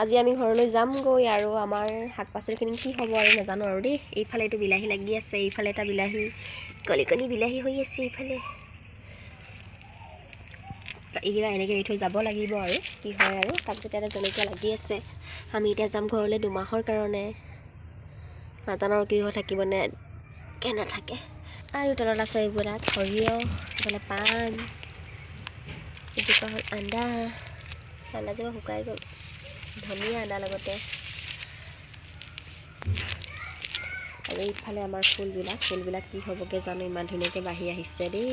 আজি আমি ঘৰলৈ যামগৈ আৰু আমাৰ শাক পাচলিখিনি কি হ'ব আৰু নাজানো আৰু দেই। এইফালে এইটো বিলাহী লাগি আছে, এইফালে এটা বিলাহী কলি বিলাহী হৈ আছে, এইফালে এইকেইটা এনেকৈ এৰি থৈ যাব লাগিব আৰু কি হয় আৰু। তাৰপিছত এটা জলকীয়া লাগি আছে। আমি এতিয়া যাম ঘৰলৈ 2 মাহৰ কাৰণে, নাজানো আৰু কি হৈ থাকিব নে নাথাকে। আৰু তলত আছে এইবিলাক সৰিয়হ, এইফালে পাণ, এজোপা হ'ল আদা, আদাজোপা শুকাই গ'ল, ধনিয়া আদা লগতে। আৰু এইফালে আমাৰ ফুলবিলাক কি হ'বগৈ জানো, ইমান ধুনীয়াকৈ বাঢ়ি আহিছে দেই।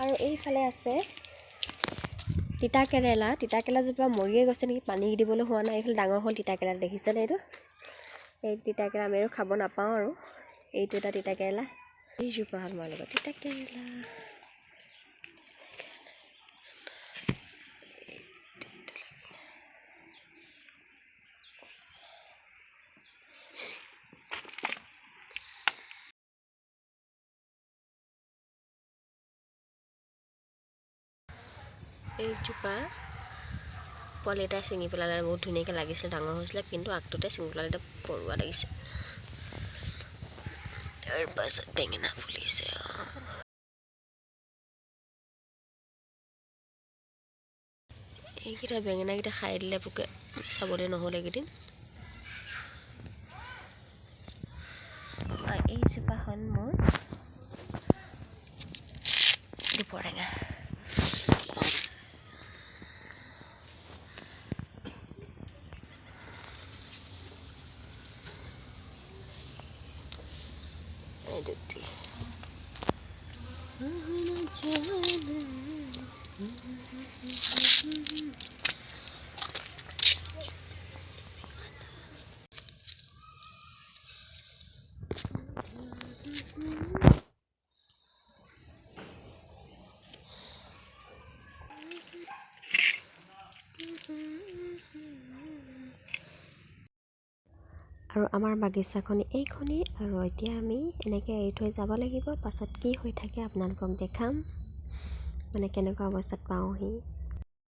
আৰু এইফালে আছে তিতাকেৰেলাজোপা মৰিয়ে গৈছে নেকি, পানী দিবলৈ হোৱা নাই। এইফালে ডাঙৰ হ'ল তিতাকেৰেলা, দেখিছেনে এইটো? এই তিতাকেৰেলা আমি আৰু খাব নাপাওঁ আৰু। এইটো এটা তিতাকেৰেলা, এইজোপা হ'ল মোৰ লগত তিতাকেৰেলা। এইজোপা পোৱালি এটাই ছিঙি পেলালে, বহুত ধুনীয়াকৈ লাগিছিলে, ডাঙৰ হৈছিলে, কিন্তু আগটোতে ছিঙি পেলালে, এতিয়া পৰুৱা লাগিছে। তাৰপাছত বেঙেনা ফুলিছে। এইকেইটা বেঙেনাকেইটা খাই দিলে পোকে, চাবলৈ নহ'ল এইকেইদিন। এইজোপা হ'ল মোৰ দুপৰটেঙা। আৰু আমাৰ বাগিচাখন এইখনেই, আৰু এতিয়া আমি এনেকৈ এৰি থৈ যাব লাগিব। পাছত কি হৈ থাকে আপোনালোকক দেখাম, মানে কেনেকুৱা অৱস্থাত পাওঁহি।